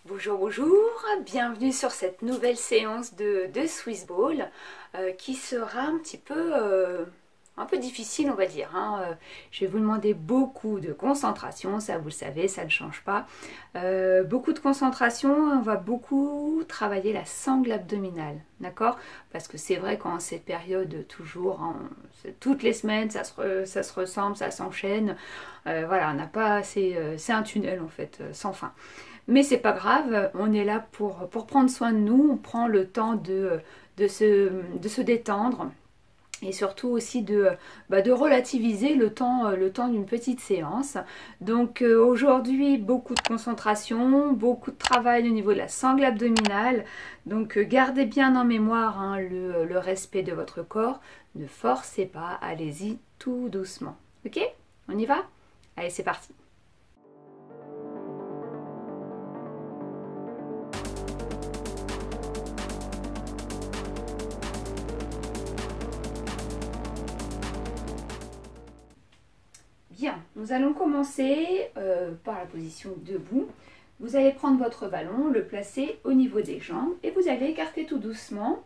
Bonjour, bonjour, bienvenue sur cette nouvelle séance de Swiss Ball qui sera un peu difficile on va dire. Je vais vous demander beaucoup de concentration, ça vous le savez, ça ne change pas. Beaucoup de concentration, on va beaucoup travailler la sangle abdominale, d'accord? Parce que c'est vrai qu'en cette période toujours, toutes les semaines ça se ressemble, ça s'enchaîne. Voilà, on n'a pas assez, c'est un tunnel en fait, sans fin. Mais c'est pas grave, on est là pour prendre soin de nous, on prend le temps de se détendre et surtout aussi de relativiser le temps d'une petite séance. Donc aujourd'hui, beaucoup de concentration, beaucoup de travail au niveau de la sangle abdominale. Donc gardez bien en mémoire le respect de votre corps. Ne forcez pas, allez-y tout doucement. Ok? On y va? Allez, c'est parti! Bien, nous allons commencer par la position debout. Vous allez prendre votre ballon, le placer au niveau des jambes et vous allez écarter tout doucement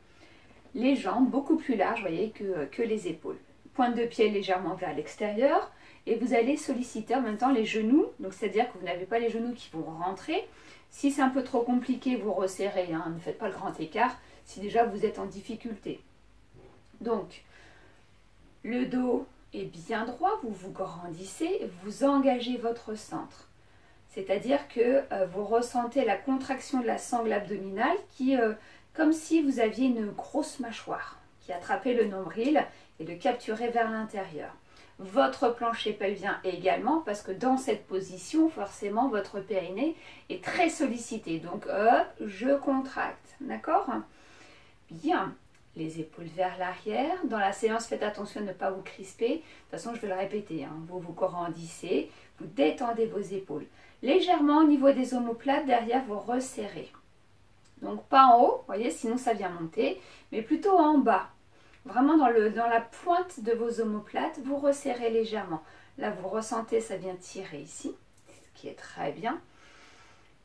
les jambes beaucoup plus larges, voyez, que les épaules. Pointe de pied légèrement vers l'extérieur et vous allez solliciter en même temps les genoux. Donc c'est-à-dire que vous n'avez pas les genoux qui vont rentrer. Si c'est un peu trop compliqué, vous resserrez, ne faites pas le grand écart si déjà vous êtes en difficulté. Donc, le dos est bien droit, vous vous grandissez, vous engagez votre centre. C'est-à-dire que vous ressentez la contraction de la sangle abdominale qui, comme si vous aviez une grosse mâchoire qui attrapait le nombril et le capturait vers l'intérieur. Votre plancher pelvien également, parce que dans cette position, forcément, votre périnée est très sollicité. Donc, hop, je contracte. D'accord? Bien. Les épaules vers l'arrière. Dans la séance, faites attention à ne pas vous crisper. De toute façon, je vais le répéter. Vous vous grandissez, vous détendez vos épaules. Légèrement au niveau des omoplates, derrière, vous resserrez. Donc, pas en haut, vous voyez, sinon ça vient monter, mais plutôt en bas. Vraiment dans la pointe de vos omoplates, vous resserrez légèrement. Là, vous ressentez, ça vient tirer ici, ce qui est très bien.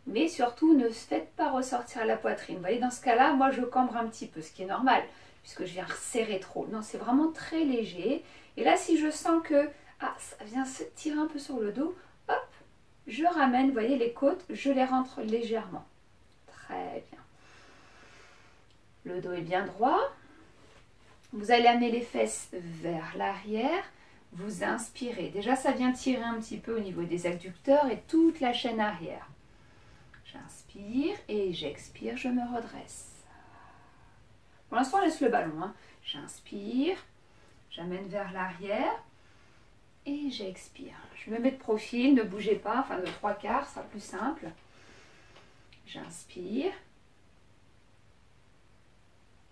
Mais surtout, ne faites pas ressortir la poitrine. Vous voyez, dans ce cas-là, moi, je cambre un petit peu, ce qui est normal, puisque je viens resserrer trop. Non, c'est vraiment très léger. Et là, si je sens que ça vient se tirer un peu sur le dos, hop, je ramène, vous voyez, les côtes, je les rentre légèrement. Très bien. Le dos est bien droit. Vous allez amener les fesses vers l'arrière. Vous inspirez. Déjà, ça vient tirer un petit peu au niveau des adducteurs et toute la chaîne arrière. J'inspire et j'expire, je me redresse. Pour l'instant, laisse le ballon. J'inspire, j'amène vers l'arrière et j'expire. Je me mets de profil, ne bougez pas, enfin de 3/4, ça sera plus simple. J'inspire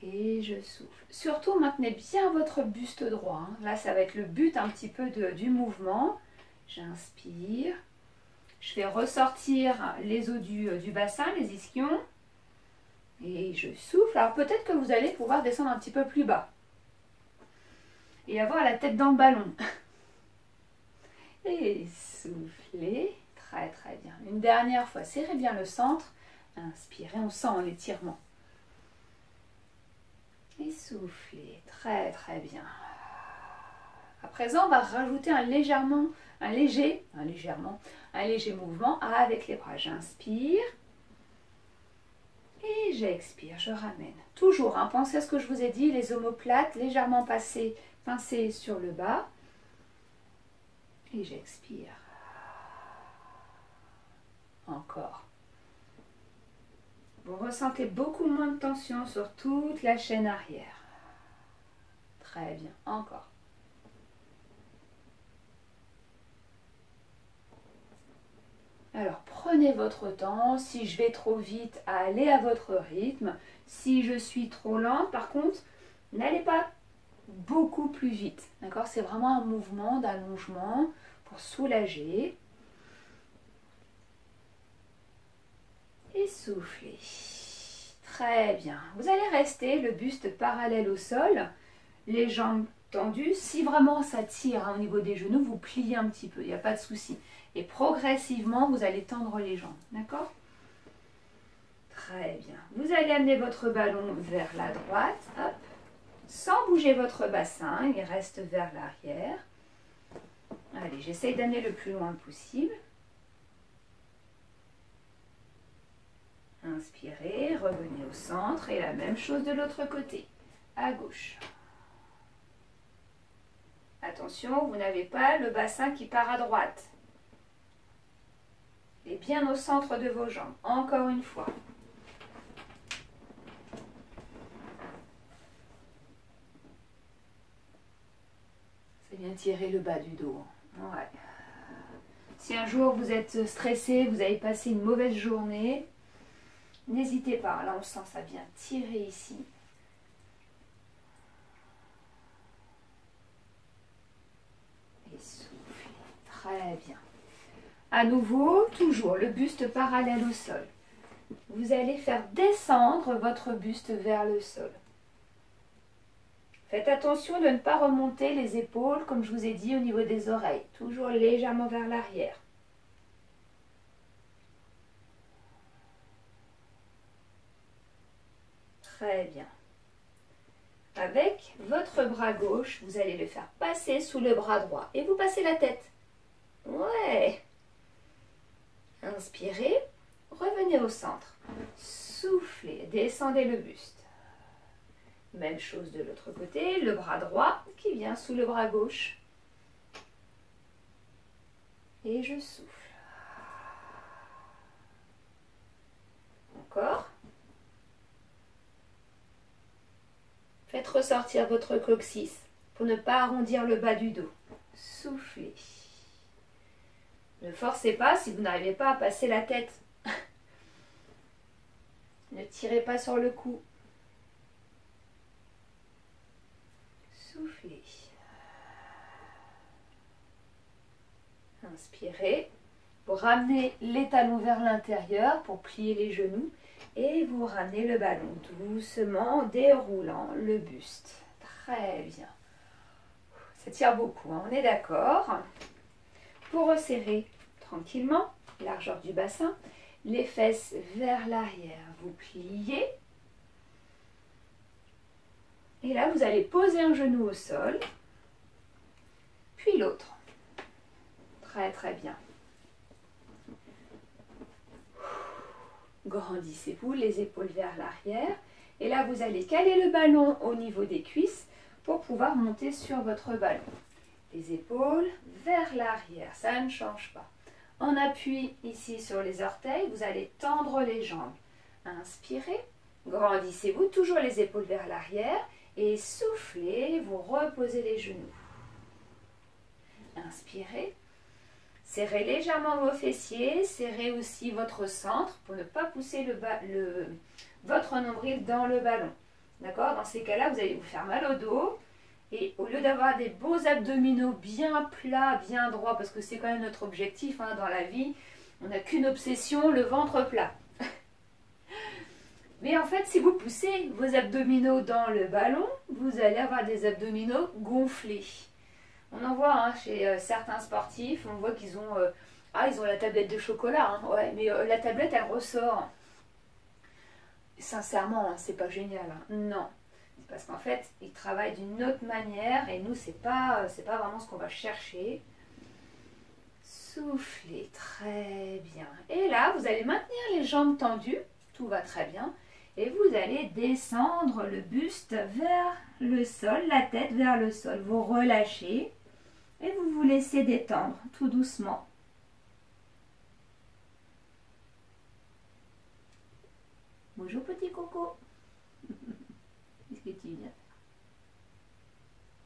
et je souffle. Surtout, maintenez bien votre buste droit. Là, ça va être le but un petit peu du mouvement. J'inspire. Je fais ressortir les os du bassin, les ischions. Et je souffle. Alors peut-être que vous allez pouvoir descendre un petit peu plus bas. Et avoir la tête dans le ballon. Et soufflez. Très très bien. Une dernière fois, serrez bien le centre. Inspirez, on sent l'étirement. Et soufflez. Très très bien. À présent, on va rajouter un léger mouvement avec les bras. J'inspire et j'expire, je ramène. Toujours, pensez à ce que je vous ai dit, les omoplates légèrement pincées sur le bas. Et j'expire. Encore. Vous ressentez beaucoup moins de tension sur toute la chaîne arrière. Très bien, encore. Alors, prenez votre temps. Si je vais trop vite, allez à votre rythme. Si je suis trop lente, par contre, n'allez pas beaucoup plus vite. D'accord? C'est vraiment un mouvement d'allongement pour soulager. Et soufflez. Très bien. Vous allez rester le buste parallèle au sol, les jambes tendues. Si vraiment ça tire au niveau des genoux, vous pliez un petit peu, il n'y a pas de souci. Et progressivement, vous allez tendre les jambes. D'accord? Très bien. Vous allez amener votre ballon vers la droite, hop, sans bouger votre bassin, il reste vers l'arrière. Allez, j'essaye d'amener le plus loin possible. Inspirez, revenez au centre et la même chose de l'autre côté, à gauche. Attention, vous n'avez pas le bassin qui part à droite. Il est bien au centre de vos jambes. Encore une fois. C'est bien tirer le bas du dos. Ouais. Si un jour vous êtes stressé, vous avez passé une mauvaise journée, n'hésitez pas. Là, on sent ça bien tirer ici. Et soufflez. Très bien. À nouveau, toujours le buste parallèle au sol. Vous allez faire descendre votre buste vers le sol. Faites attention de ne pas remonter les épaules, comme je vous ai dit, au niveau des oreilles. Toujours légèrement vers l'arrière. Très bien. Avec votre bras gauche, vous allez le faire passer sous le bras droit. Et vous passez la tête. Ouais. Inspirez, revenez au centre. Soufflez, descendez le buste. Même chose de l'autre côté, le bras droit qui vient sous le bras gauche. Et je souffle. Encore. Faites ressortir votre coccyx pour ne pas arrondir le bas du dos. Soufflez. Ne forcez pas si vous n'arrivez pas à passer la tête. Ne tirez pas sur le cou. Soufflez. Inspirez. Vous ramenez les talons vers l'intérieur pour plier les genoux. Et vous ramenez le ballon doucement en déroulant le buste. Très bien. Ça tire beaucoup, hein, on est d'accord. Pour resserrer tranquillement, largeur du bassin, les fesses vers l'arrière, vous pliez. Et là, vous allez poser un genou au sol, puis l'autre. Très très bien. Grandissez-vous, les épaules vers l'arrière. Et là, vous allez caler le ballon au niveau des cuisses pour pouvoir monter sur votre ballon. Les épaules vers l'arrière, ça ne change pas. En appui ici sur les orteils, vous allez tendre les jambes. Inspirez, grandissez-vous, toujours les épaules vers l'arrière. Et soufflez, vous reposez les genoux. Inspirez. Serrez légèrement vos fessiers, serrez aussi votre centre pour ne pas pousser votre nombril dans le ballon. D'accord? Dans ces cas-là, vous allez vous faire mal au dos. Et au lieu d'avoir des beaux abdominaux bien plats, bien droits, parce que c'est quand même notre objectif hein, dans la vie, on n'a qu'une obsession, le ventre plat. Mais en fait, si vous poussez vos abdominaux dans le ballon, vous allez avoir des abdominaux gonflés. On en voit hein, chez certains sportifs, on voit qu'ils ont, ils ont la tablette de chocolat, hein, ouais, mais la tablette elle ressort. Sincèrement, hein, c'est pas génial, hein. Non. C'est parce qu'en fait, ils travaillent d'une autre manière et nous, c'est pas vraiment ce qu'on va chercher. Soufflez très bien. Et là, vous allez maintenir les jambes tendues, tout va très bien. Et vous allez descendre le buste vers le sol, la tête vers le sol. Vous relâchez. Et vous vous laissez détendre tout doucement. Bonjour petit coco. Qu'est-ce que tu viens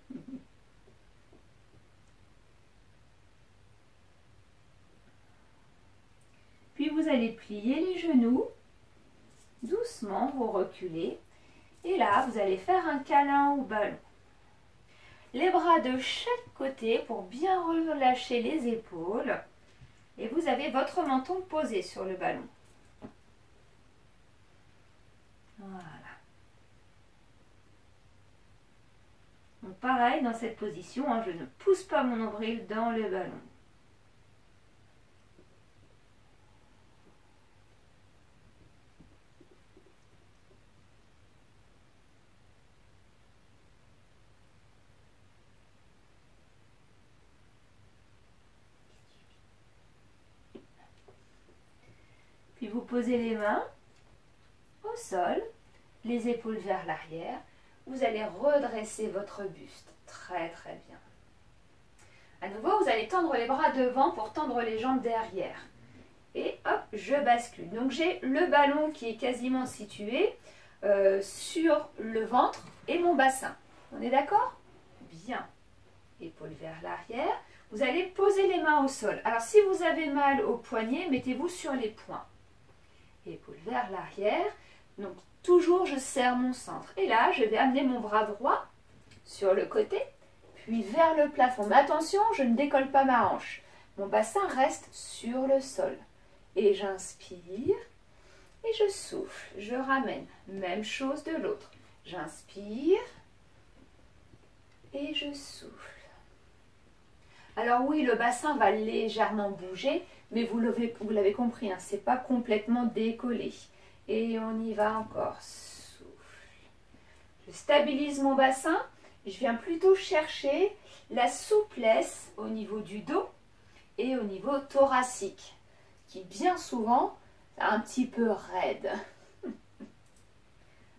faire? Puis vous allez plier les genoux. Doucement, vous reculez. Et là, vous allez faire un câlin au ballon. Les bras de chaque côté pour bien relâcher les épaules. Et vous avez votre menton posé sur le ballon. Voilà. Donc pareil, dans cette position, hein, je ne pousse pas mon nombril dans le ballon. Puis vous posez les mains au sol, les épaules vers l'arrière. Vous allez redresser votre buste. Très très bien. À nouveau, vous allez tendre les bras devant pour tendre les jambes derrière. Et hop, je bascule. Donc j'ai le ballon qui est quasiment situé sur le ventre et mon bassin. On est d'accord? Bien. Épaules vers l'arrière. Vous allez poser les mains au sol. Alors si vous avez mal au poignet, mettez-vous sur les poings. Épaules vers l'arrière. Donc toujours je serre mon centre. Et là, je vais amener mon bras droit sur le côté, puis vers le plafond. Mais attention, je ne décolle pas ma hanche. Mon bassin reste sur le sol. Et j'inspire et je souffle. Je ramène. Même chose de l'autre. J'inspire et je souffle. Alors oui, le bassin va légèrement bouger, mais vous l'avez compris, hein, c'est pas complètement décollé. Et on y va encore. Souffle. Je stabilise mon bassin. Je viens plutôt chercher la souplesse au niveau du dos et au niveau thoracique, qui bien souvent est un petit peu raide.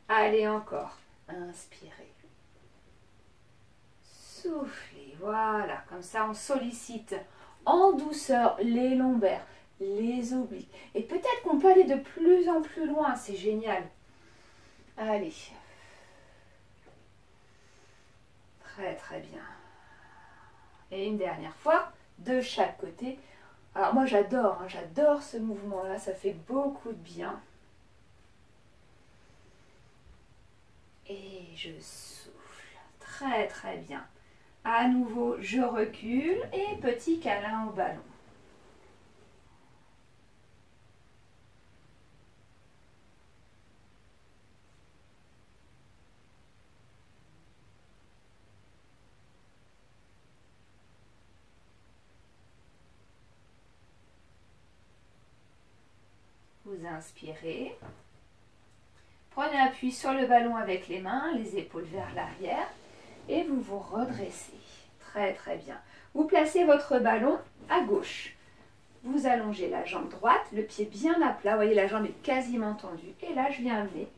Allez encore. Inspirez. Soufflez. Voilà, comme ça on sollicite en douceur les lombaires, les obliques. Et peut-être qu'on peut aller de plus en plus loin, c'est génial. Allez. Très très bien. Et une dernière fois, de chaque côté. Alors moi j'adore, hein, j'adore ce mouvement-là, ça fait beaucoup de bien. Et je souffle. Très très bien. À nouveau, je recule et petit câlin au ballon. Vous inspirez. Prenez appui sur le ballon avec les mains, les épaules vers l'arrière et vous vous redressez. Très très bien. Vous placez votre ballon à gauche. Vous allongez la jambe droite, le pied bien à plat. Vous voyez, la jambe est quasiment tendue. Et là, je viens amener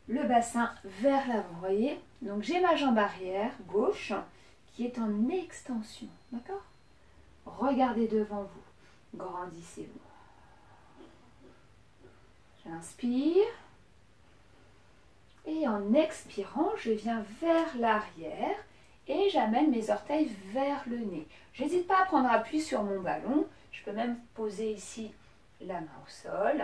le bassin vers l'avant. Vous voyez? Donc, j'ai ma jambe arrière, gauche, qui est en extension. D'accord? Regardez devant vous. Grandissez-vous. J'inspire. Et en expirant, je viens vers l'arrière et j'amène mes orteils vers le nez. Je n'hésite pas à prendre appui sur mon ballon. Je peux même poser ici la main au sol.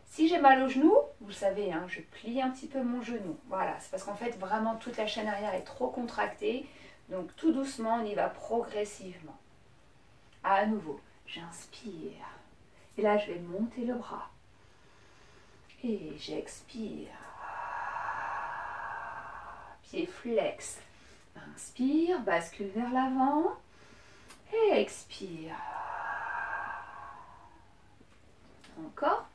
Si j'ai mal au genou, vous savez, hein, je plie un petit peu mon genou. Voilà, c'est parce qu'en fait, vraiment, toute la chaîne arrière est trop contractée. Donc, tout doucement, on y va progressivement. À nouveau, j'inspire. Et là, je vais monter le bras. Et j'expire. Pied flex. Inspire, bascule vers l'avant. Et expire. Encore.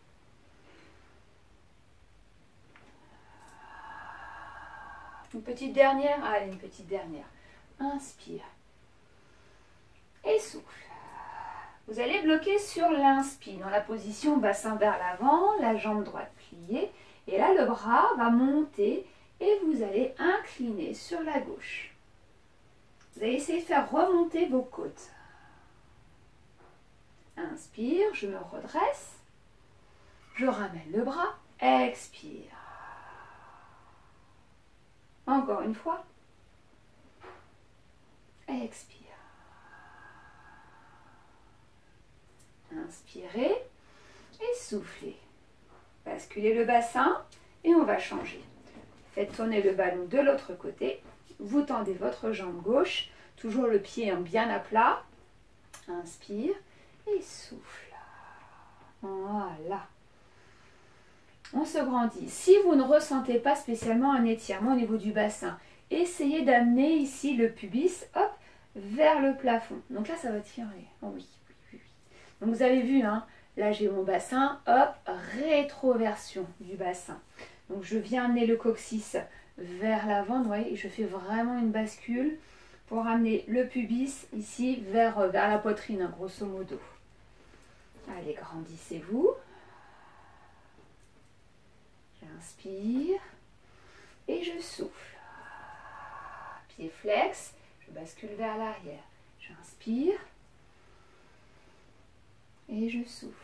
Une petite dernière. Allez, une petite dernière. Inspire. Et souffle. Vous allez bloquer sur l'inspire, dans la position bassin vers l'avant, la jambe droite pliée. Et là, le bras va monter et vous allez incliner sur la gauche. Vous allez essayer de faire remonter vos côtes. Inspire, je me redresse. Je ramène le bras. Expire. Encore une fois. Expire. Inspirez et soufflez. Basculez le bassin et on va changer. Faites tourner le ballon de l'autre côté. Vous tendez votre jambe gauche, toujours le pied bien à plat. Inspire et souffle. Voilà. On se grandit. Si vous ne ressentez pas spécialement un étirement au niveau du bassin, essayez d'amener ici le pubis, hop, vers le plafond. Donc là, ça va tirer. Oh oui. Donc vous avez vu, hein, là j'ai mon bassin, hop, rétroversion du bassin. Donc je viens amener le coccyx vers l'avant, vous voyez, et je fais vraiment une bascule pour amener le pubis ici vers la poitrine, hein, grosso modo. Allez, grandissez-vous. J'inspire et je souffle. Pied flex, je bascule vers l'arrière. J'inspire et je souffle.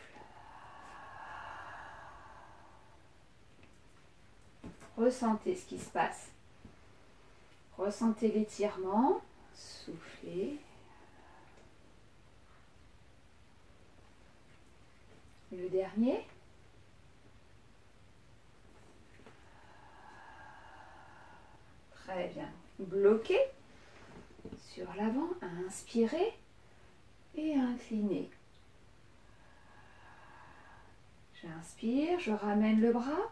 Ressentez ce qui se passe. Ressentez l'étirement. Soufflez. Le dernier. Très bien. Bloquez sur l'avant. Inspirez et inclinez. J'inspire, je ramène le bras.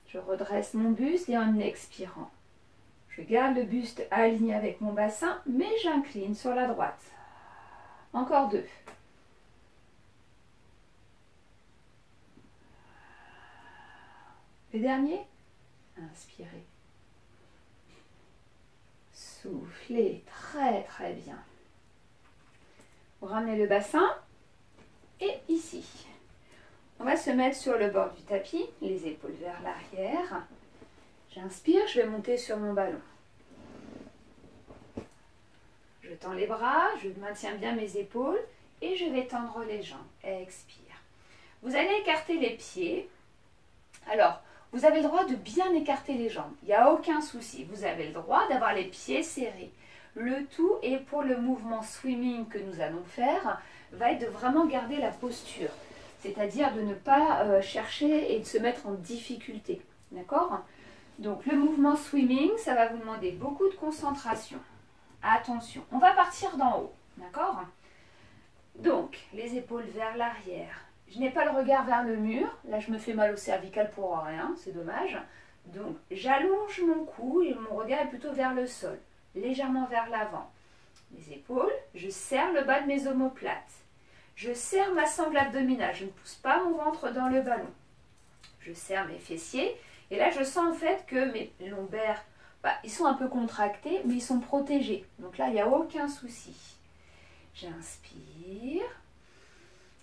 Je redresse mon buste et en expirant, je garde le buste aligné avec mon bassin, mais j'incline sur la droite. Encore 2. Le dernier, inspirez. Soufflez, très très bien. Vous ramenez le bassin et ici. On va se mettre sur le bord du tapis, les épaules vers l'arrière. J'inspire, je vais monter sur mon ballon. Je tends les bras, je maintiens bien mes épaules et je vais tendre les jambes. Expire. Vous allez écarter les pieds. Alors, vous avez le droit de bien écarter les jambes. Il n'y a aucun souci. Vous avez le droit d'avoir les pieds serrés. Le tout, et pour le mouvement swimming que nous allons faire, va être de vraiment garder la posture. C'est-à-dire de ne pas chercher et de se mettre en difficulté. D'accord? Donc le mouvement swimming, ça va vous demander beaucoup de concentration. Attention, on va partir d'en haut. D'accord? Donc, les épaules vers l'arrière. Je n'ai pas le regard vers le mur. Là, je me fais mal au cervical pour rien. C'est dommage. Donc, j'allonge mon cou et mon regard est plutôt vers le sol. Légèrement vers l'avant. Les épaules, je serre le bas de mes omoplates. Je serre ma sangle abdominale, je ne pousse pas mon ventre dans le ballon. Je serre mes fessiers et là je sens en fait que mes lombaires, ils sont un peu contractés mais ils sont protégés. Donc là il n'y a aucun souci. J'inspire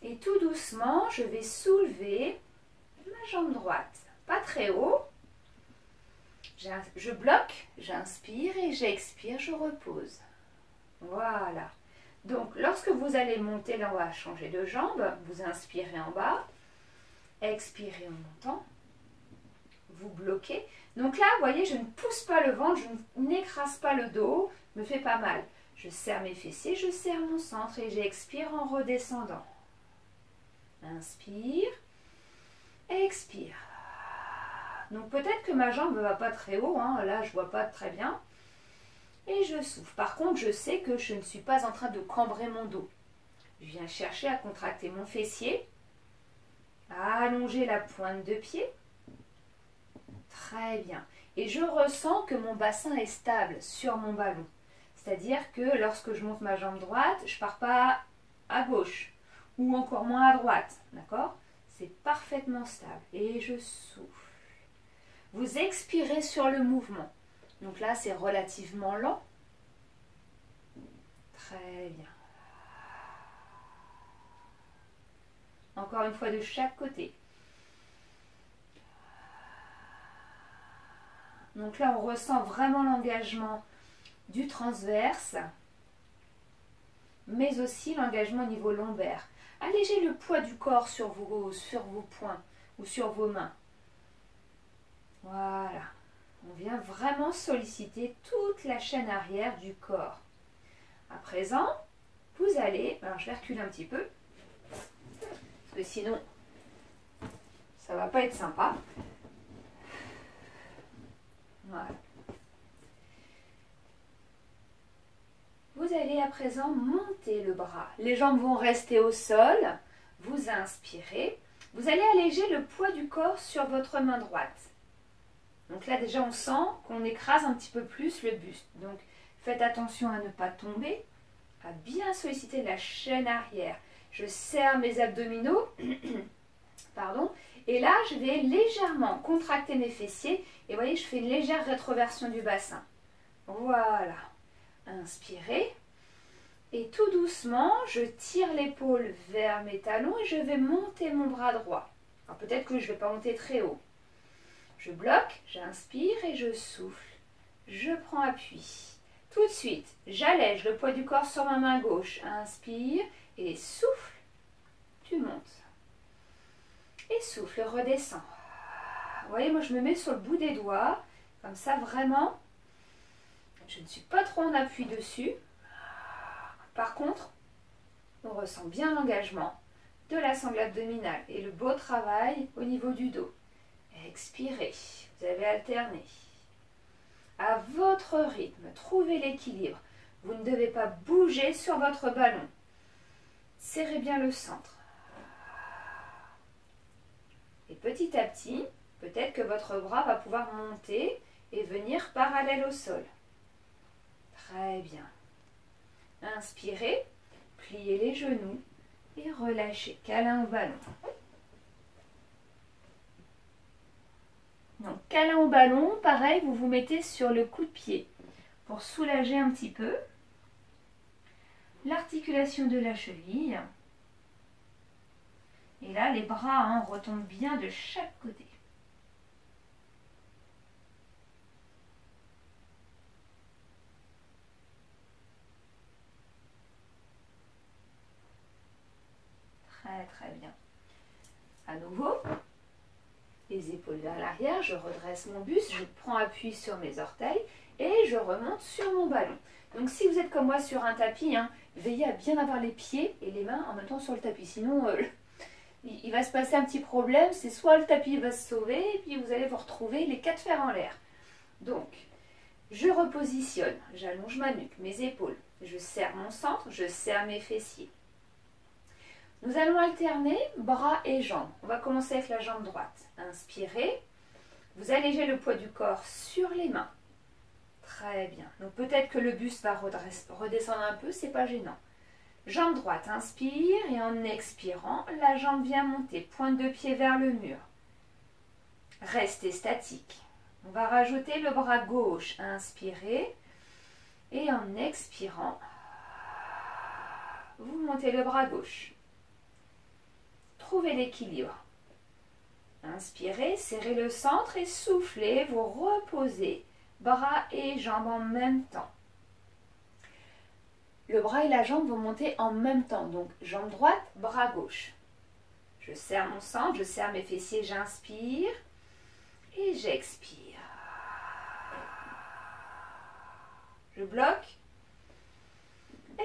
et tout doucement je vais soulever ma jambe droite. Pas très haut. Je bloque, j'inspire et j'expire, je repose. Voilà. Donc, lorsque vous allez monter, là on va changer de jambe, vous inspirez en bas, expirez en montant, vous bloquez. Donc là, vous voyez, je ne pousse pas le ventre, je n'écrase pas le dos, me fait pas mal. Je serre mes fessiers, je serre mon centre et j'expire en redescendant. Inspire, expire. Donc peut-être que ma jambe ne va pas très haut, hein, là je ne vois pas très bien. Et je souffle. Par contre, je sais que je ne suis pas en train de cambrer mon dos. Je viens chercher à contracter mon fessier, à allonger la pointe de pied. Très bien. Et je ressens que mon bassin est stable sur mon ballon. C'est-à-dire que lorsque je monte ma jambe droite, je ne pars pas à gauche ou encore moins à droite. D'accord? C'est parfaitement stable. Et je souffle. Vous expirez sur le mouvement. Donc là, c'est relativement lent. Très bien. Encore une fois de chaque côté. Donc là, on ressent vraiment l'engagement du transverse, mais aussi l'engagement au niveau lombaire. Allégez le poids du corps sur vos poings ou sur vos mains. Voilà. On vient vraiment solliciter toute la chaîne arrière du corps. À présent, vous allez... Alors, je vais reculer un petit peu. Parce que sinon, ça ne va pas être sympa. Voilà. Vous allez à présent monter le bras. Les jambes vont rester au sol. Vous inspirez. Vous allez alléger le poids du corps sur votre main droite. Donc là déjà on sent qu'on écrase un petit peu plus le buste. Donc faites attention à ne pas tomber, à bien solliciter la chaîne arrière. Je serre mes abdominaux, pardon, et là je vais légèrement contracter mes fessiers. Et vous voyez, je fais une légère rétroversion du bassin. Voilà. Inspirez. Et tout doucement, je tire l'épaule vers mes talons et je vais monter mon bras droit. Alors peut-être que je ne vais pas monter très haut. Je bloque, j'inspire et je souffle. Je prends appui. Tout de suite, j'allège le poids du corps sur ma main gauche. Inspire et souffle. Tu montes. Et souffle, redescends. Vous voyez, moi je me mets sur le bout des doigts. Comme ça, vraiment, je ne suis pas trop en appui dessus. Par contre, on ressent bien l'engagement de la sangle abdominale et le beau travail au niveau du dos. Expirez, vous avez alterné. À votre rythme, trouvez l'équilibre. Vous ne devez pas bouger sur votre ballon. Serrez bien le centre. Et petit à petit, peut-être que votre bras va pouvoir monter et venir parallèle au sol. Très bien. Inspirez, pliez les genoux et relâchez, câlin au ballon. Donc câlin au ballon, pareil, vous vous mettez sur le coup de pied pour soulager un petit peu l'articulation de la cheville. Et là, les bras retombent bien de chaque côté. Très bien. À nouveau, les épaules vers l'arrière, je redresse mon buste, je prends appui sur mes orteils et je remonte sur mon ballon. Donc si vous êtes comme moi sur un tapis, veillez à bien avoir les pieds et les mains en même temps sur le tapis. Sinon, il va se passer un petit problème, c'est soit le tapis va se sauver et puis vous allez vous retrouver les quatre fers en l'air. Donc, je repositionne, j'allonge ma nuque, mes épaules, je serre mon centre, je serre mes fessiers. Nous allons alterner bras et jambes. On va commencer avec la jambe droite. Inspirez. Vous allégez le poids du corps sur les mains. Très bien. Donc peut-être que le buste va redescendre un peu, c'est pas gênant. Jambe droite, inspire et en expirant, la jambe vient monter. Pointe de pied vers le mur. Restez statique. On va rajouter le bras gauche. Inspirez et en expirant, vous montez le bras gauche. Trouvez l'équilibre. Inspirez, serrez le centre et soufflez, vous reposez bras et jambes en même temps. Le bras et la jambe vont monter en même temps, donc jambe droite, bras gauche. Je serre mon centre, je serre mes fessiers, j'inspire et j'expire. Je bloque,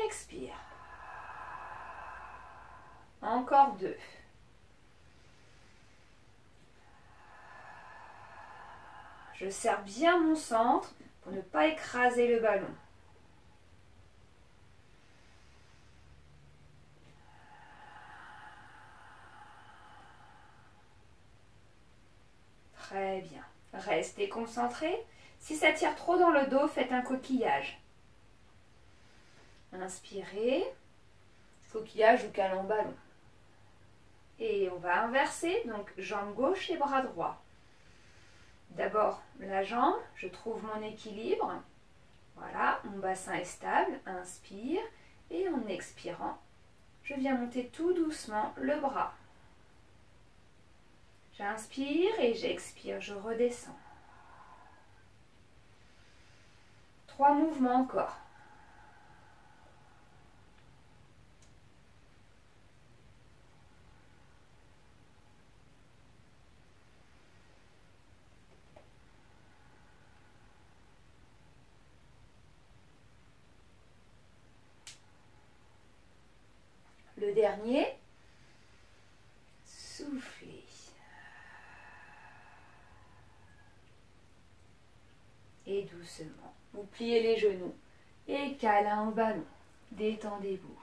expire. Encore 2. Je serre bien mon centre pour ne pas écraser le ballon. Très bien. Restez concentrés. Si ça tire trop dans le dos, faites un coquillage. Inspirez. Coquillage ou câlin ballon. Et on va inverser, donc jambe gauche et bras droit. D'abord la jambe, je trouve mon équilibre. Voilà, mon bassin est stable. Inspire et en expirant, je viens monter tout doucement le bras. J'inspire et j'expire, je redescends. 3 mouvements encore. Le dernier, soufflez. Et doucement, vous pliez les genoux et câlin au ballon. Détendez-vous.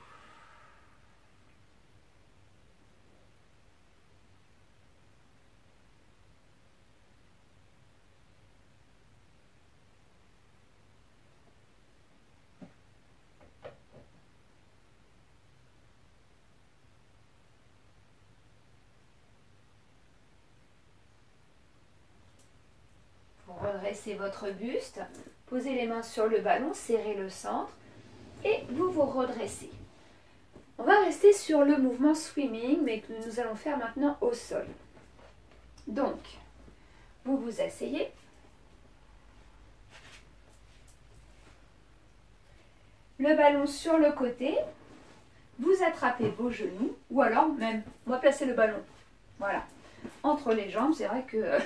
Redressez votre buste, posez les mains sur le ballon, serrez le centre et vous vous redressez. On va rester sur le mouvement swimming, mais que nous allons faire maintenant au sol. Donc, vous vous asseyez. Le ballon sur le côté. Vous attrapez vos genoux, ou alors même, on va placer le ballon, voilà, entre les jambes. C'est vrai que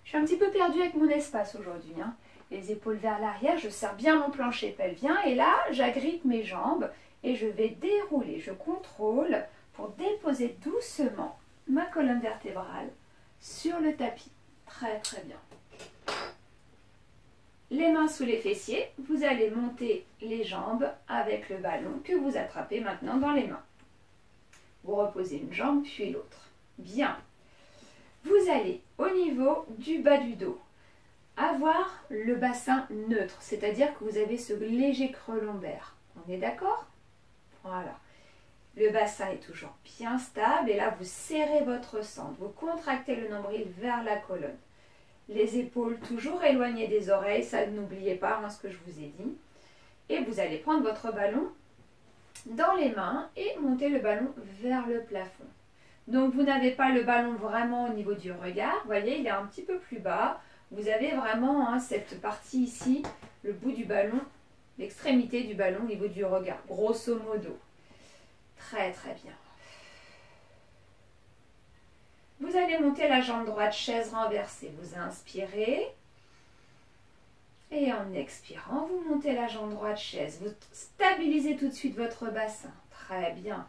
je suis un petit peu perdue avec mon espace aujourd'hui. Hein. Les épaules vers l'arrière, je serre bien mon plancher pelvien, et là, j'agrippe mes jambes, et je vais dérouler, je contrôle pour déposer doucement ma colonne vertébrale sur le tapis. Très très bien. Les mains sous les fessiers, vous allez monter les jambes avec le ballon que vous attrapez maintenant dans les mains. Vous reposez une jambe puis l'autre. Bien. Vous allez au niveau du bas du dos avoir le bassin neutre, c'est-à-dire que vous avez ce léger creux lombaire. On est d'accord? Voilà. Le bassin est toujours bien stable et là vous serrez votre centre, vous contractez le nombril vers la colonne. Les épaules toujours éloignées des oreilles, ça n'oubliez pas hein, ce que je vous ai dit. Et vous allez prendre votre ballon dans les mains et monter le ballon vers le plafond. Donc vous n'avez pas le ballon vraiment au niveau du regard, vous voyez il est un petit peu plus bas. Vous avez vraiment hein, cette partie ici, le bout du ballon, l'extrémité du ballon au niveau du regard, grosso modo. Très très bien. Vous allez monter la jambe droite, chaise renversée. Vous inspirez. Et en expirant, vous montez la jambe droite, chaise. Vous stabilisez tout de suite votre bassin. Très bien.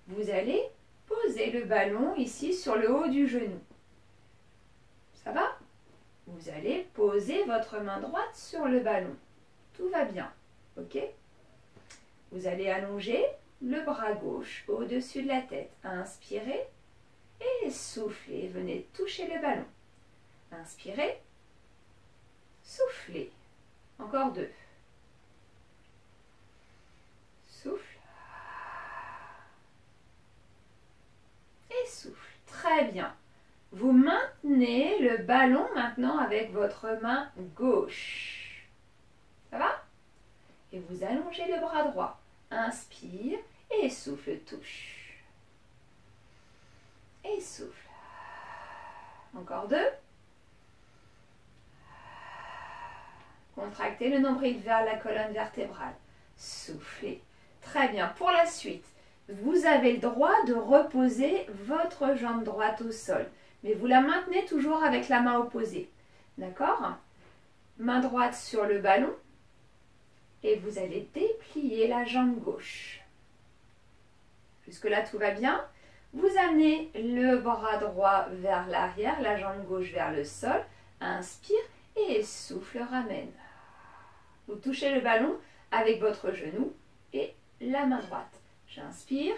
Vous allez poser le ballon ici sur le haut du genou. Ça va? Vous allez poser votre main droite sur le ballon. Tout va bien. Ok? Vous allez allonger le bras gauche au-dessus de la tête. Inspirez. Et soufflez, venez toucher le ballon. Inspirez, soufflez. Encore 2. Souffle. Et souffle. Très bien. Vous maintenez le ballon maintenant avec votre main gauche. Ça va? Et vous allongez le bras droit. Inspire et souffle, touche. Et souffle. Encore 2. Contractez le nombril vers la colonne vertébrale. Soufflez. Très bien. Pour la suite, vous avez le droit de reposer votre jambe droite au sol. Mais vous la maintenez toujours avec la main opposée. D'accord? Main droite sur le ballon. Et vous allez déplier la jambe gauche. Jusque-là, tout va bien. Vous amenez le bras droit vers l'arrière, la jambe gauche vers le sol. Inspire et souffle, ramène. Vous touchez le ballon avec votre genou et la main droite. J'inspire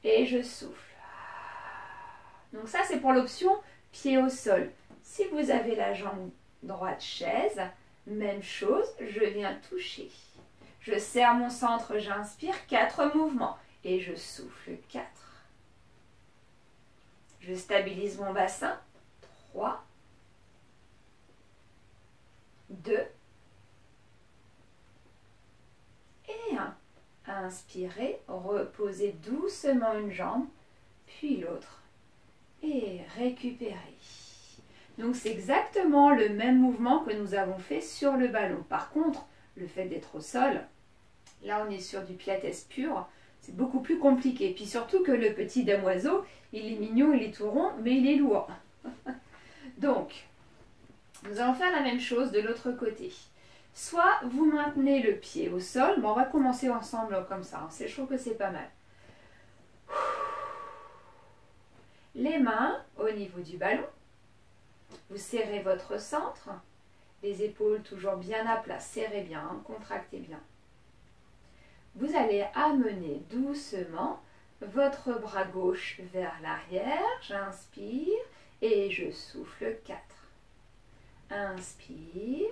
et je souffle. Donc ça, c'est pour l'option pied au sol. Si vous avez la jambe droite chaise, même chose, je viens toucher. Je serre mon centre, j'inspire, 4 mouvements. Et je souffle 4. Je stabilise mon bassin. 3. 2. Et 1. Inspirez, reposez doucement une jambe, puis l'autre. Et récupérez. Donc c'est exactement le même mouvement que nous avons fait sur le ballon. Par contre, le fait d'être au sol, là on est sur du pilates pur. C'est beaucoup plus compliqué. Puis surtout que le petit damoiseau, il est mignon, il est tout rond, mais il est lourd. Donc, nous allons faire la même chose de l'autre côté. Soit vous maintenez le pied au sol, mais on va commencer ensemble comme ça. C'est chaud que c'est pas mal. Les mains au niveau du ballon. Vous serrez votre centre. Les épaules toujours bien à plat. Serrez bien, hein, contractez bien. Vous allez amener doucement votre bras gauche vers l'arrière. J'inspire et je souffle 4. Inspire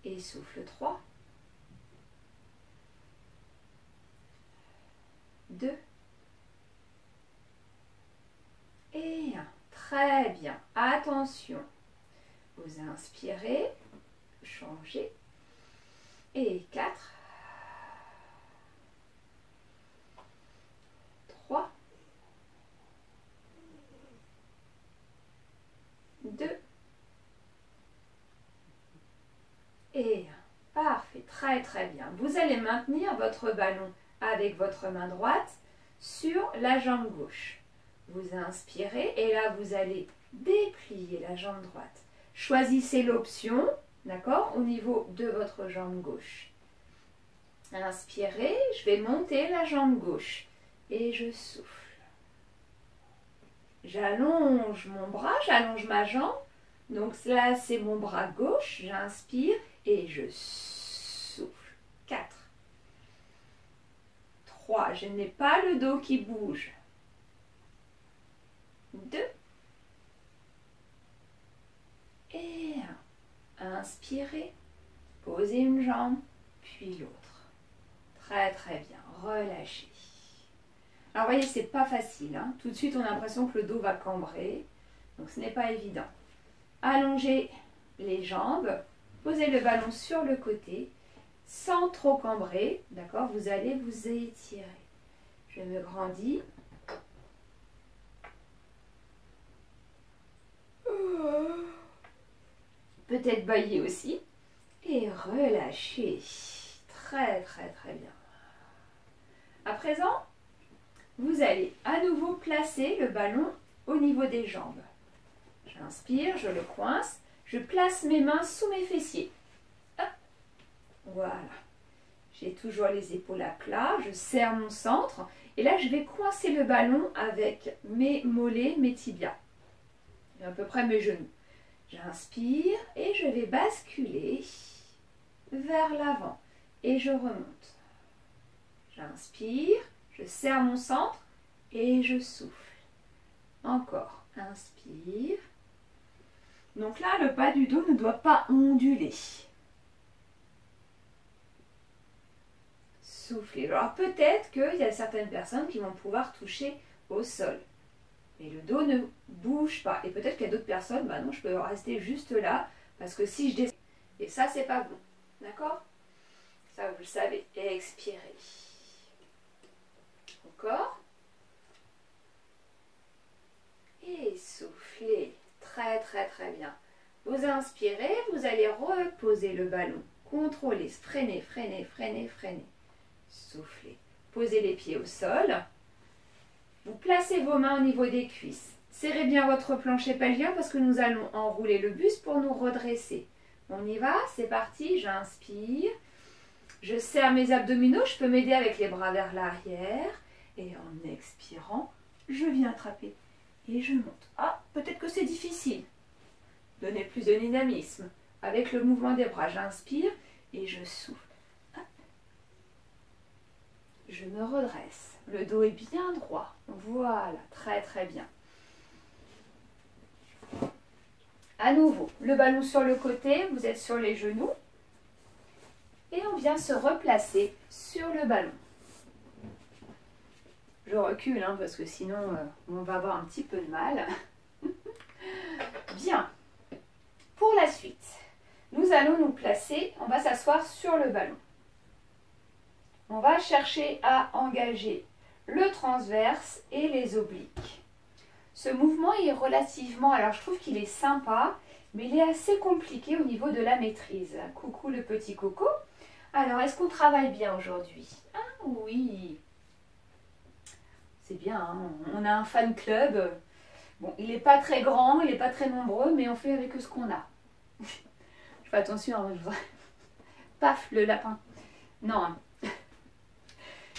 et souffle 3. 2. Et 1. Très bien. Attention. Vous inspirez, changez. Et 4. 3. 2. Et 1. Parfait, très très bien. Vous allez maintenir votre ballon avec votre main droite sur la jambe gauche. Vous inspirez et là vous allez déplier la jambe droite. Choisissez l'option, d'accord, au niveau de votre jambe gauche. Inspirez, je vais monter la jambe gauche et je souffle. J'allonge mon bras, j'allonge ma jambe. Donc là c'est mon bras gauche, j'inspire et je souffle. 4. 3, je n'ai pas le dos qui bouge. 2. Et 1. Inspirez, posez une jambe, puis l'autre. Très très bien, relâchez. Alors vous voyez, c'est pas facile, hein. Tout de suite on a l'impression que le dos va cambrer, donc ce n'est pas évident. Allongez les jambes, posez le ballon sur le côté, sans trop cambrer, d'accord. Vous allez vous étirer. Je me grandis. Peut-être bailler aussi. Et relâchez. Très très très bien. À présent, vous allez à nouveau placer le ballon au niveau des jambes. J'inspire, je le coince, je place mes mains sous mes fessiers. Hop. Voilà. J'ai toujours les épaules à plat, je serre mon centre et là je vais coincer le ballon avec mes mollets, mes tibias. Et à peu près mes genoux. J'inspire et je vais basculer vers l'avant et je remonte. J'inspire, je serre mon centre et je souffle. Encore, inspire. Donc là, le bas du dos ne doit pas onduler. Soufflez. Alors peut-être qu'il y a certaines personnes qui vont pouvoir toucher au sol. Mais le dos ne bouge pas. Et peut-être qu'il y a d'autres personnes, bah non, je peux rester juste là. Parce que si je descends, et ça, c'est pas bon. D'accord? Ça, vous le savez. Expirez. Encore. Et soufflez. Très, très, très bien. Vous inspirez, vous allez reposer le ballon. Contrôlez, freinez, freinez, freinez, freinez. Soufflez. Posez les pieds au sol. Vous placez vos mains au niveau des cuisses. Serrez bien votre plancher pelvien parce que nous allons enrouler le buste pour nous redresser. On y va, c'est parti, j'inspire. Je serre mes abdominaux, je peux m'aider avec les bras vers l'arrière. Et en expirant, je viens attraper et je monte. Ah, peut-être que c'est difficile. Donnez plus de dynamisme. Avec le mouvement des bras, j'inspire et je souffle. Hop. Je me redresse. Le dos est bien droit. Voilà, très très bien. À nouveau, le ballon sur le côté, vous êtes sur les genoux. Et on vient se replacer sur le ballon. Je recule hein, parce que sinon on va avoir un petit peu de mal. Bien. Pour la suite, nous allons nous placer, on va s'asseoir sur le ballon. On va chercher à engager le transverse et les obliques. Ce mouvement est relativement, alors je trouve qu'il est sympa, mais il est assez compliqué au niveau de la maîtrise. Coucou le petit coco. Alors, est-ce qu'on travaille bien aujourd'hui? Ah oui. C'est bien, hein, on a un fan club. Bon, il n'est pas très grand, il n'est pas très nombreux, mais on fait avec ce qu'on a. Je fais attention, hein, paf, le lapin. Non. Hein.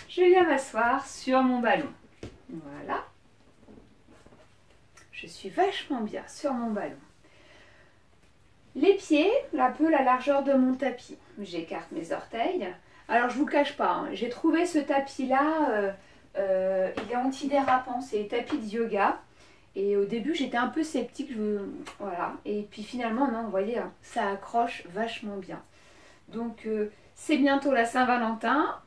Je viens m'asseoir sur mon ballon. Voilà. Je suis vachement bien sur mon ballon. Les pieds, un peu la largeur de mon tapis. J'écarte mes orteils. Alors, je ne vous cache pas, hein, j'ai trouvé ce tapis-là, il est antidérapant, c'est le tapis de yoga. Et au début, j'étais un peu sceptique, voilà. Et puis finalement, non, vous voyez, ça accroche vachement bien. Donc, c'est bientôt la Saint-Valentin.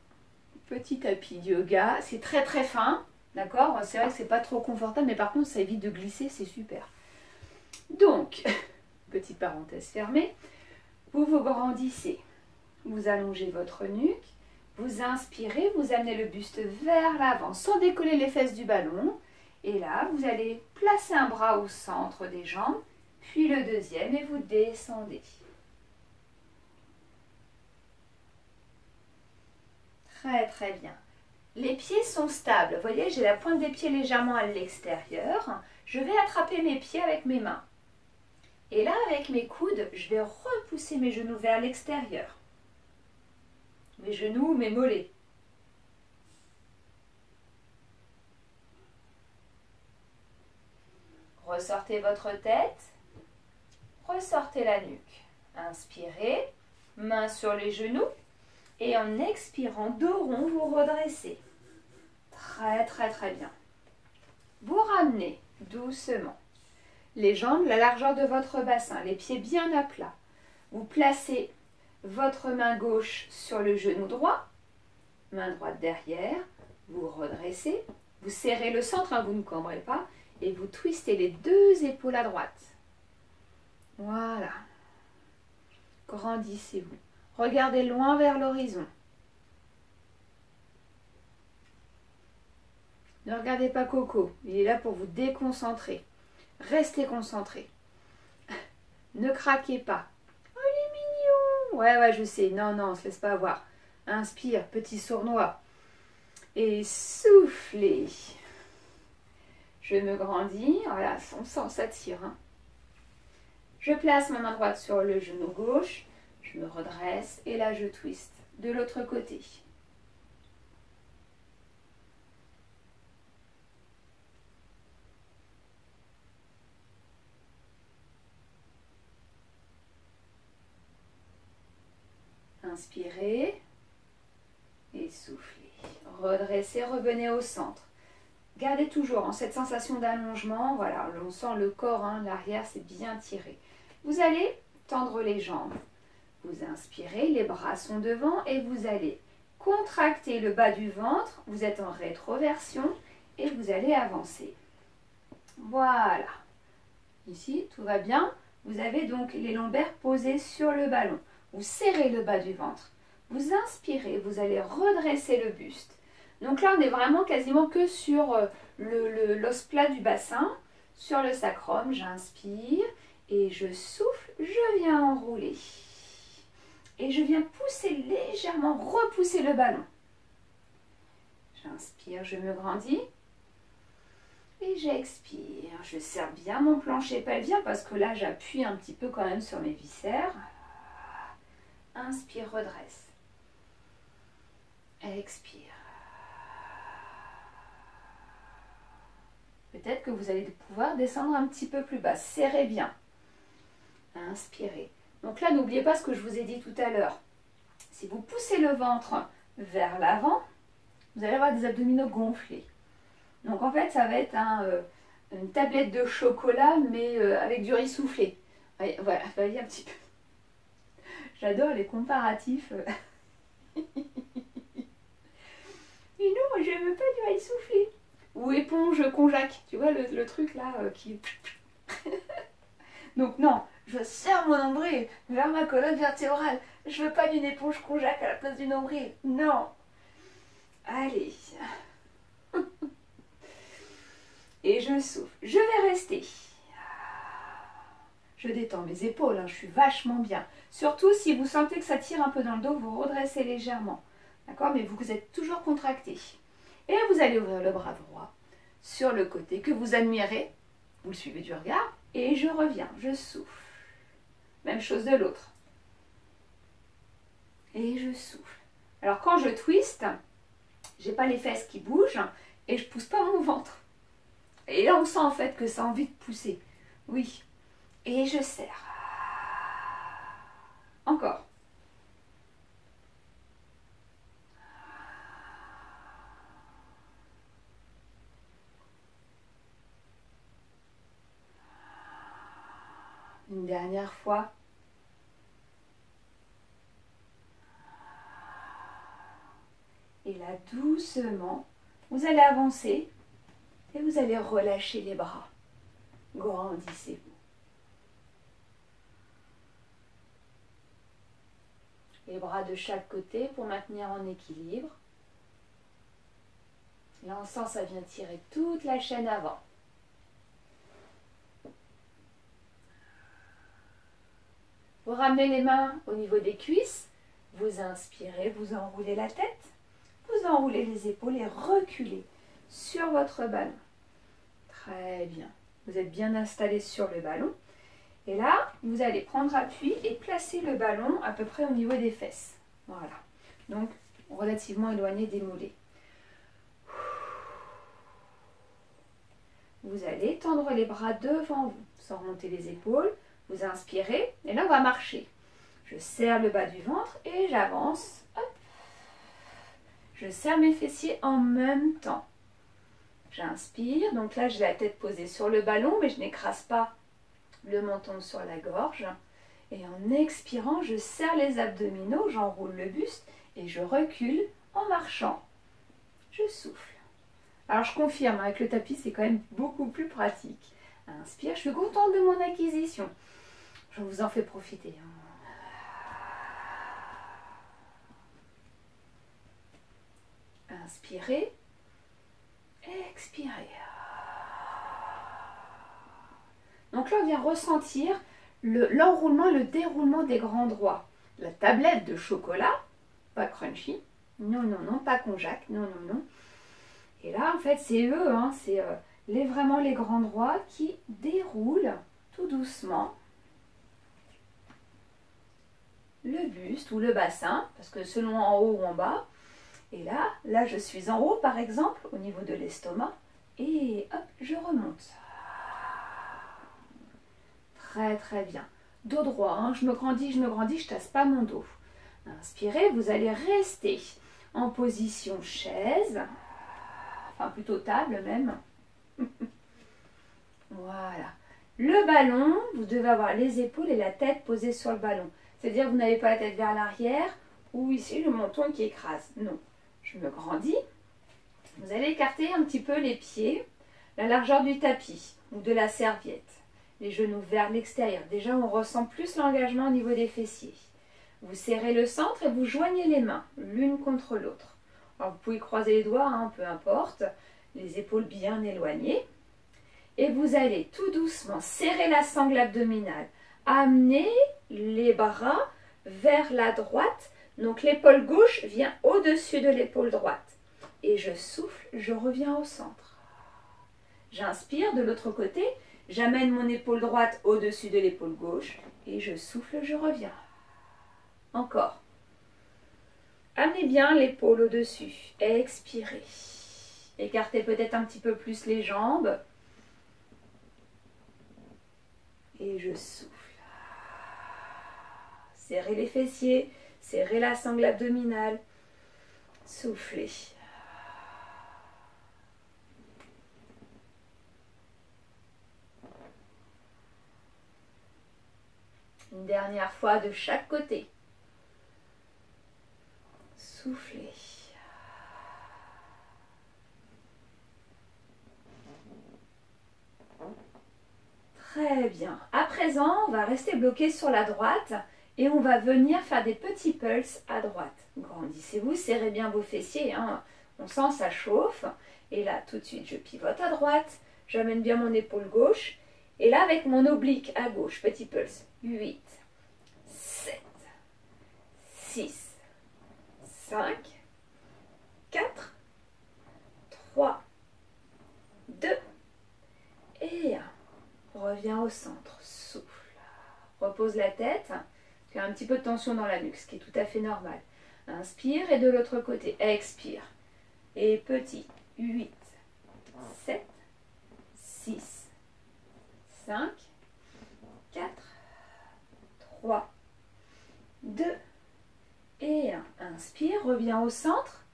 Petit tapis de yoga, c'est très très fin, d'accord? C'est vrai que c'est pas trop confortable, mais par contre, ça évite de glisser, c'est super. Donc, petite parenthèse fermée, vous vous grandissez. Vous allongez votre nuque. Vous inspirez, vous amenez le buste vers l'avant sans décoller les fesses du ballon. Et là, vous allez placer un bras au centre des jambes, puis le deuxième et vous descendez. Très très bien. Les pieds sont stables. Vous voyez, j'ai la pointe des pieds légèrement à l'extérieur. Je vais attraper mes pieds avec mes mains. Et là, avec mes coudes, je vais repousser mes genoux vers l'extérieur. Mes genoux, mes mollets. Ressortez votre tête. Ressortez la nuque. Inspirez, main sur les genoux. Et en expirant, dos rond, vous redressez. Très, très, très bien. Vous ramenez doucement les jambes, la largeur de votre bassin, les pieds bien à plat. Vous placez votre main gauche sur le genou droit, main droite derrière, vous redressez, vous serrez le centre, hein, vous ne cambrez pas, et vous twistez les deux épaules à droite. Voilà. Grandissez-vous. Regardez loin vers l'horizon. Ne regardez pas Coco, il est là pour vous déconcentrer. Restez concentré. Ne craquez pas. Oh, il est mignon. Ouais, je sais. Non, on ne se laisse pas avoir. Inspire, petit sournois. Et soufflez. Je me grandis. Voilà, on sent, ça tire. Hein. Je place ma main droite sur le genou gauche. Je me redresse et là je twiste de l'autre côté. Inspirez et soufflez. Redressez, revenez au centre. Gardez toujours cette sensation d'allongement. Voilà, on sent le corps, hein, l'arrière, c'est bien tiré. Vous allez tendre les jambes. Vous inspirez, les bras sont devant et vous allez contracter le bas du ventre. Vous êtes en rétroversion et vous allez avancer. Voilà. Ici, tout va bien. Vous avez donc les lombaires posés sur le ballon. Vous serrez le bas du ventre. Vous inspirez, vous allez redresser le buste. Donc là, on est vraiment quasiment que sur l'os plat du bassin, sur le sacrum. J'inspire et je souffle, je viens enrouler. Et je viens pousser légèrement, repousser le ballon. J'inspire, je me grandis. Et j'expire. Je serre bien mon plancher pelvien parce que là, j'appuie un petit peu quand même sur mes viscères. Inspire, redresse. Expire. Peut-être que vous allez pouvoir descendre un petit peu plus bas. Serrez bien. Inspirez. Donc là, n'oubliez pas ce que je vous ai dit tout à l'heure. Si vous poussez le ventre vers l'avant, vous allez avoir des abdominaux gonflés. Donc en fait, ça va être une tablette de chocolat, mais avec du riz soufflé. Voilà, vous voyez un petit peu. J'adore les comparatifs. Et non, je veux pas du riz soufflé. Ou éponge konjac, tu vois le truc là qui... Donc non, je serre mon nombril vers ma colonne vertébrale. Je veux pas d'une éponge konjac à la place du nombril. Non. Allez. Et je souffle. Je vais rester. Je détends mes épaules, hein, je suis vachement bien. Surtout si vous sentez que ça tire un peu dans le dos, vous redressez légèrement. D'accord? Mais vous êtes toujours contracté. Et vous allez ouvrir le bras droit sur le côté que vous admirez. Vous le suivez du regard. Et je reviens, je souffle. Même chose de l'autre. Et je souffle. Alors quand je twiste, j'ai pas les fesses qui bougent et je pousse pas mon ventre. Et là on sent en fait que ça a envie de pousser. Oui. Et je serre. Encore. Une dernière fois. Et là, doucement, vous allez avancer et vous allez relâcher les bras. Grandissez-vous. Les bras de chaque côté pour maintenir en équilibre. Là, on sent, ça vient tirer toute la chaîne avant. Vous ramenez les mains au niveau des cuisses. Vous inspirez, vous enroulez la tête. Vous enroulez les épaules et reculez sur votre ballon. Très bien. Vous êtes bien installé sur le ballon. Et là, vous allez prendre appui et placer le ballon à peu près au niveau des fesses. Voilà. Donc, relativement éloigné des mollets. Vous allez tendre les bras devant vous, sans remonter les épaules. Vous inspirez et là, on va marcher. Je serre le bas du ventre et j'avance. Hop. Je serre mes fessiers en même temps. J'inspire. Donc là, j'ai la tête posée sur le ballon, mais je n'écrase pas le menton sur la gorge. Et en expirant, je serre les abdominaux, j'enroule le buste et je recule en marchant. Je souffle. Alors je confirme, avec le tapis, c'est quand même beaucoup plus pratique. Inspire, je suis contente de mon acquisition. Je vous en fais profiter. Inspirez, expirez. Donc là, on vient ressentir l'enroulement, le déroulement des grands droits. La tablette de chocolat, pas crunchy, non, non, non, pas konjac, non, non, non. Et là, en fait, c'est eux, hein, c'est vraiment les grands droits qui déroulent tout doucement le buste ou le bassin, parce que selon en haut ou en bas. Et là, je suis en haut, par exemple, au niveau de l'estomac, et hop, je remonte. Très, très bien. Dos droit, hein, je me grandis, je tasse pas mon dos. Inspirez, vous allez rester en position chaise, enfin plutôt table même. Voilà. Le ballon, vous devez avoir les épaules et la tête posées sur le ballon. C'est-à-dire que vous n'avez pas la tête vers l'arrière ou ici le menton qui écrase. Non. Je me grandis. Vous allez écarter un petit peu les pieds, la largeur du tapis ou de la serviette. Les genoux vers l'extérieur. Déjà, on ressent plus l'engagement au niveau des fessiers. Vous serrez le centre et vous joignez les mains l'une contre l'autre. Alors, vous pouvez croiser les doigts, hein, peu importe. Les épaules bien éloignées. Et vous allez tout doucement serrer la sangle abdominale. Amener les bras vers la droite. Donc, l'épaule gauche vient au-dessus de l'épaule droite. Et je souffle, je reviens au centre. J'inspire de l'autre côté. J'amène mon épaule droite au-dessus de l'épaule gauche et je souffle, je reviens. Encore. Amenez bien l'épaule au-dessus. Expirez. Écartez peut-être un petit peu plus les jambes. Et je souffle. Serrez les fessiers, serrez la sangle abdominale. Soufflez. Une dernière fois de chaque côté. Soufflez. Très bien. À présent, on va rester bloqué sur la droite et on va venir faire des petits pulses à droite. Grandissez-vous, serrez bien vos fessiers. Hein. On sent ça chauffe. Et là, tout de suite, je pivote à droite. J'amène bien mon épaule gauche. Et là, avec mon oblique à gauche, petit pulse. 8, 7, 6, 5, 4, 3, 2 et 1. Reviens au centre, souffle. Repose la tête. Tu as un petit peu de tension dans la nuque, ce qui est tout à fait normal. Inspire et de l'autre côté, expire. Et petit, 8, 7, 6, 5, 4, 3, 2 et 1. Inspire, reviens au centre.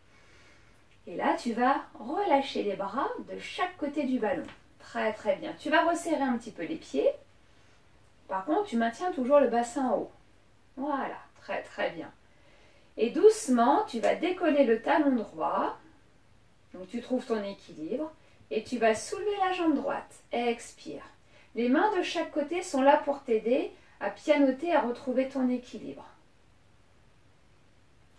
Et là, tu vas relâcher les bras de chaque côté du ballon. Très très bien. Tu vas resserrer un petit peu les pieds. Par contre, tu maintiens toujours le bassin en haut. Voilà, très très bien. Et doucement, tu vas décoller le talon droit. Donc tu trouves ton équilibre. Et tu vas soulever la jambe droite. Expire. Les mains de chaque côté sont là pour t'aider à pianoter, à retrouver ton équilibre.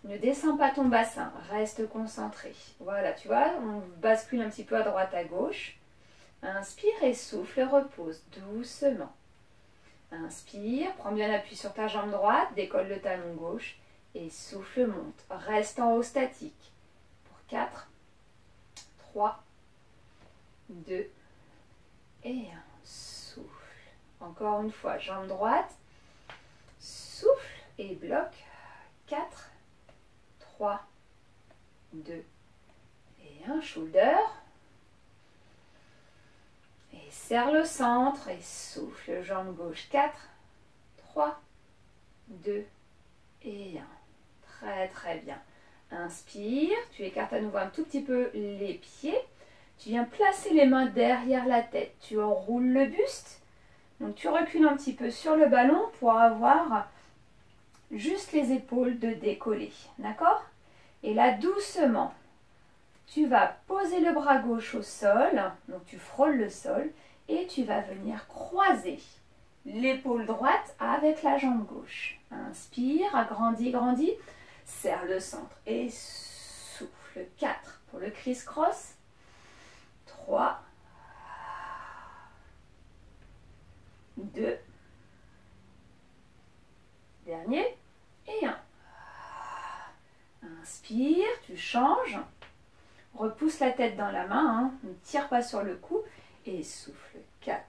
Ne descends pas ton bassin, reste concentré. Voilà, tu vois, on bascule un petit peu à droite, à gauche. Inspire et souffle, repose doucement. Inspire, prends bien appui sur ta jambe droite, décolle le talon gauche et souffle, monte. Reste en haut statique. Pour 4, 3, 2 et 1. Souffle. Encore une fois, jambe droite. Souffle et bloque. 4, 3, 2 et 1. Shoulder. Et serre le centre et souffle. Jambe gauche. 4, 3, 2 et 1. Très très bien. Inspire. Tu écartes à nouveau un tout petit peu les pieds. Tu viens placer les mains derrière la tête. Tu enroules le buste. Donc tu recules un petit peu sur le ballon pour avoir juste les épaules de décoller. D'accord? Et là, doucement, tu vas poser le bras gauche au sol. Donc tu frôles le sol. Et tu vas venir croiser l'épaule droite avec la jambe gauche. Inspire, agrandis, grandis. Serre le centre et souffle. 4 pour le criss-cross. 3, 2, dernier, et 1. Inspire, tu changes, repousse la tête dans la main, ne tire pas sur le cou, et souffle. 4,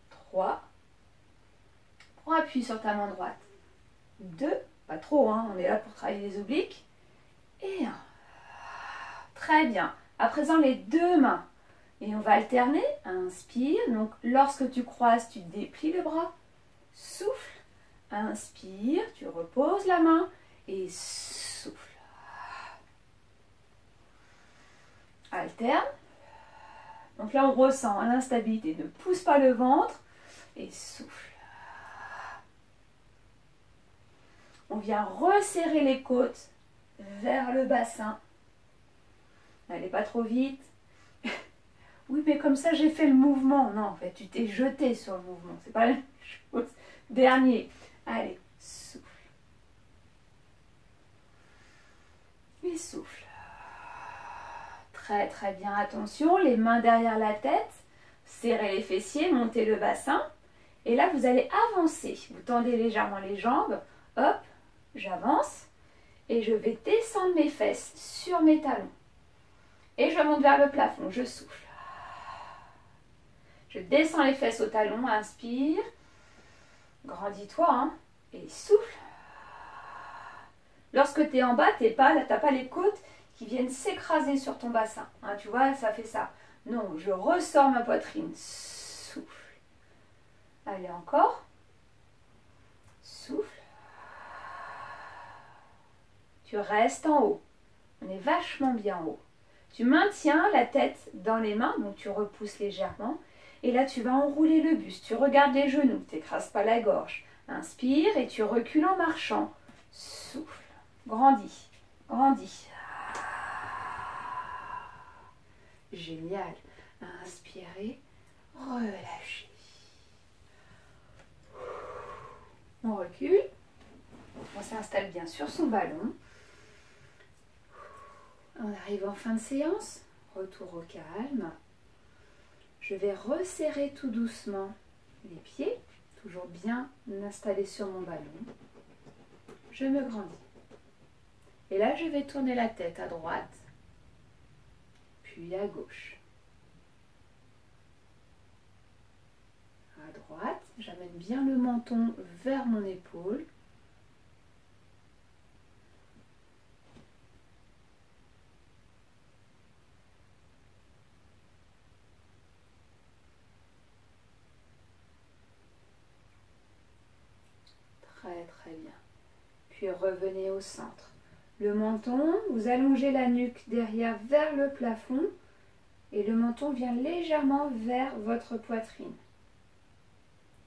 3, prends appui sur ta main droite. 2, pas trop, on est là pour travailler les obliques, et 1. Très bien. À présent, les deux mains. Et on va alterner. Inspire. Donc, lorsque tu croises, tu déplies le bras. Souffle. Inspire. Tu reposes la main. Et souffle. Alterne. Donc là, on ressent l'instabilité. Ne pousse pas le ventre. Et souffle. On vient resserrer les côtes vers le bassin. N'allez pas trop vite. Oui, mais comme ça, j'ai fait le mouvement. Non, en fait, tu t'es jeté sur le mouvement. C'est pas la même chose. Dernier. Allez, souffle. Et souffle. Très, très bien. Attention, les mains derrière la tête. Serrez les fessiers, montez le bassin. Et là, vous allez avancer. Vous tendez légèrement les jambes. Hop, j'avance. Et je vais descendre mes fesses sur mes talons. Et je monte vers le plafond, je souffle. Je descends les fesses au talon, inspire. Grandis-toi, et souffle. Lorsque tu es en bas, tu n'as pas les côtes qui viennent s'écraser sur ton bassin. Tu vois, ça fait ça. Non, je ressors ma poitrine. Souffle. Allez, encore. Souffle. Tu restes en haut. On est vachement bien en haut. Tu maintiens la tête dans les mains, donc tu repousses légèrement. Et là, tu vas enrouler le buste. Tu regardes les genoux, tu n'écrases pas la gorge. Inspire et tu recules en marchant. Souffle. Grandis. Grandis. Génial. Inspirez. Relâchez. On recule. On s'installe bien sur son ballon. On arrive en fin de séance. Retour au calme. Je vais resserrer tout doucement les pieds, toujours bien installés sur mon ballon. Je me grandis. Et là, je vais tourner la tête à droite, puis à gauche. À droite, j'amène bien le menton vers mon épaule. Très bien. Puis revenez au centre. Le menton, vous allongez la nuque derrière vers le plafond et le menton vient légèrement vers votre poitrine.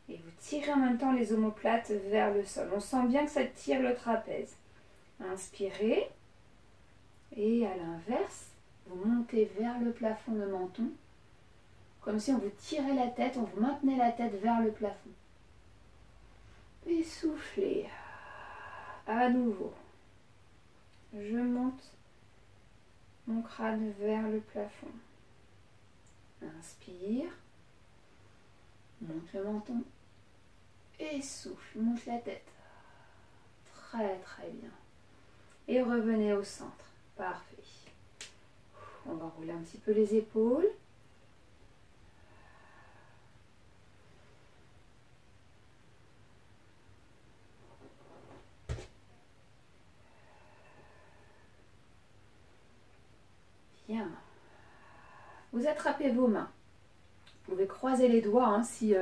Et vous tirez en même temps les omoplates vers le sol. On sent bien que ça tire le trapèze. Inspirez et à l'inverse, vous montez vers le plafond le menton comme si on vous tirait la tête, on vous maintenait la tête vers le plafond. Et soufflez. À nouveau, je monte mon crâne vers le plafond. Inspire, monte le menton et souffle, monte la tête. Très très bien. Et revenez au centre. Parfait. On va rouler un petit peu les épaules. Bien. Vous attrapez vos mains. Vous pouvez croiser les doigts hein, si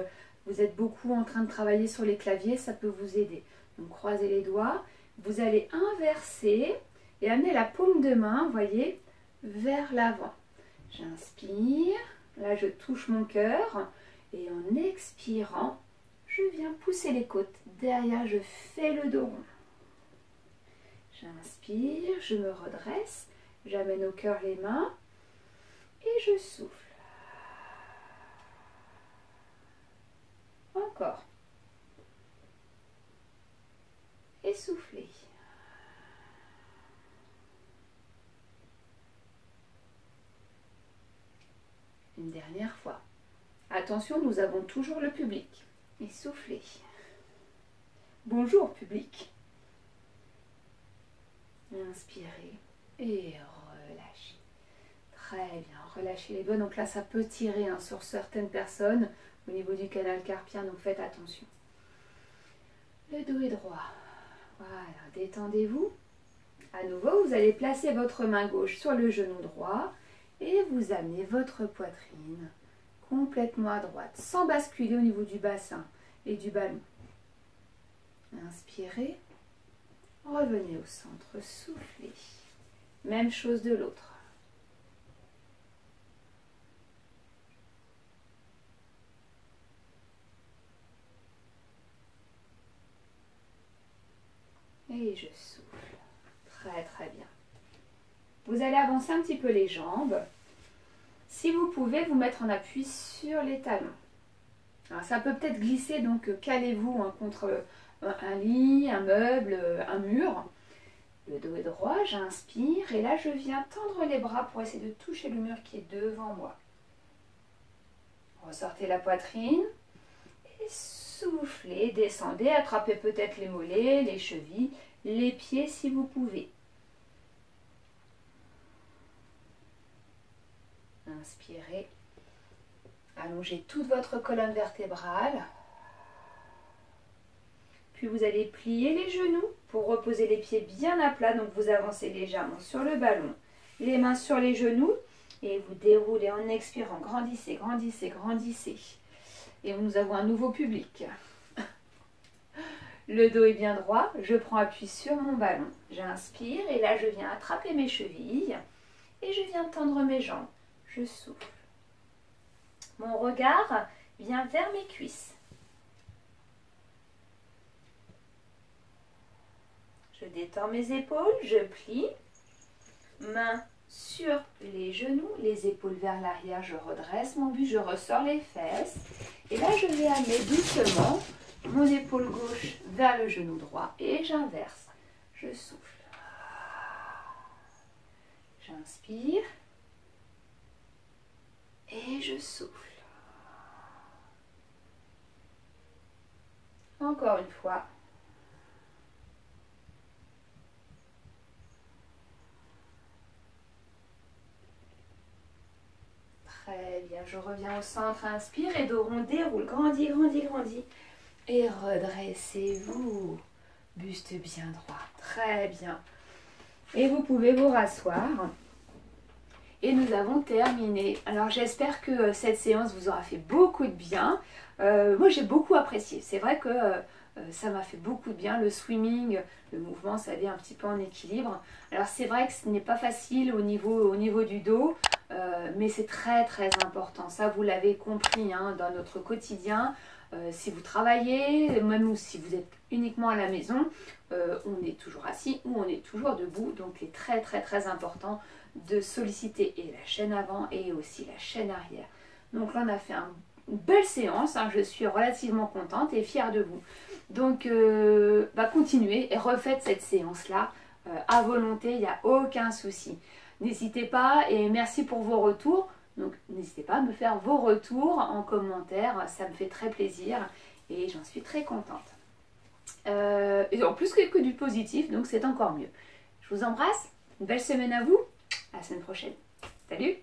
vous êtes beaucoup en train de travailler sur les claviers, ça peut vous aider. Donc croisez les doigts. Vous allez inverser et amener la paume de main, vous voyez, vers l'avant. J'inspire, là je touche mon cœur et en expirant, je viens pousser les côtes. Derrière, je fais le dos rond. J'inspire, je me redresse, j'amène au cœur les mains et je souffle. Encore. Et soufflez. Une dernière fois. Attention, nous avons toujours le public. Et soufflez. Bonjour public. Inspirez et relâchez. Très bien, relâchez les doigts. Donc là, ça peut tirer hein, sur certaines personnes au niveau du canal carpien, donc faites attention. Le dos est droit. Voilà, détendez-vous. À nouveau, vous allez placer votre main gauche sur le genou droit et vous amenez votre poitrine complètement à droite, sans basculer au niveau du bassin et du ballon. Inspirez, revenez au centre, soufflez. Même chose de l'autre. Et je souffle. Très très bien. Vous allez avancer un petit peu les jambes. Si vous pouvez vous mettre en appui sur les talons. Alors, ça peut peut-être glisser, donc calez-vous hein, contre un lit, un meuble, un mur. Le dos est droit, j'inspire et là je viens tendre les bras pour essayer de toucher le mur qui est devant moi. Ressortez la poitrine et soufflez, descendez, attrapez peut-être les mollets, les chevilles, les pieds si vous pouvez. Inspirez, allongez toute votre colonne vertébrale. Puis vous allez plier les genoux pour reposer les pieds bien à plat. Donc vous avancez légèrement sur le ballon, les mains sur les genoux et vous déroulez en expirant. Grandissez, grandissez, grandissez. Et nous avons un nouveau public. Le dos est bien droit, je prends appui sur mon ballon. J'inspire et là je viens attraper mes chevilles et je viens tendre mes jambes. Je souffle. Mon regard vient vers mes cuisses. Je détends mes épaules, je plie. Mains sur les genoux, les épaules vers l'arrière, je redresse mon buste, je ressors les fesses. Et là, je vais amener doucement mon épaule gauche vers le genou droit et j'inverse. Je souffle. J'inspire. Et je souffle. Encore une fois. Très bien, je reviens au centre, inspire et dos rond, déroule, grandis, grandis, grandis. Et redressez-vous. Buste bien droit, très bien. Et vous pouvez vous rasseoir. Et nous avons terminé. Alors j'espère que cette séance vous aura fait beaucoup de bien. Moi j'ai beaucoup apprécié. C'est vrai que ça m'a fait beaucoup de bien. Le swimming, le mouvement, ça aide un petit peu en équilibre. Alors c'est vrai que ce n'est pas facile au niveau du dos. Mais c'est très très important. Ça vous l'avez compris hein, dans notre quotidien. Si vous travaillez, même si vous êtes uniquement à la maison, on est toujours assis ou on est toujours debout. Donc il est très très très important de solliciter et la chaîne avant et aussi la chaîne arrière. Donc là on a fait une belle séance, hein. Je suis relativement contente et fière de vous. Donc continuez et refaites cette séance-là à volonté, il n'y a aucun souci. N'hésitez pas et merci pour vos retours. Donc n'hésitez pas à me faire vos retours en commentaire, ça me fait très plaisir et j'en suis très contente. Et en plus que du positif, donc c'est encore mieux. Je vous embrasse, une belle semaine à vous, à la semaine prochaine. Salut!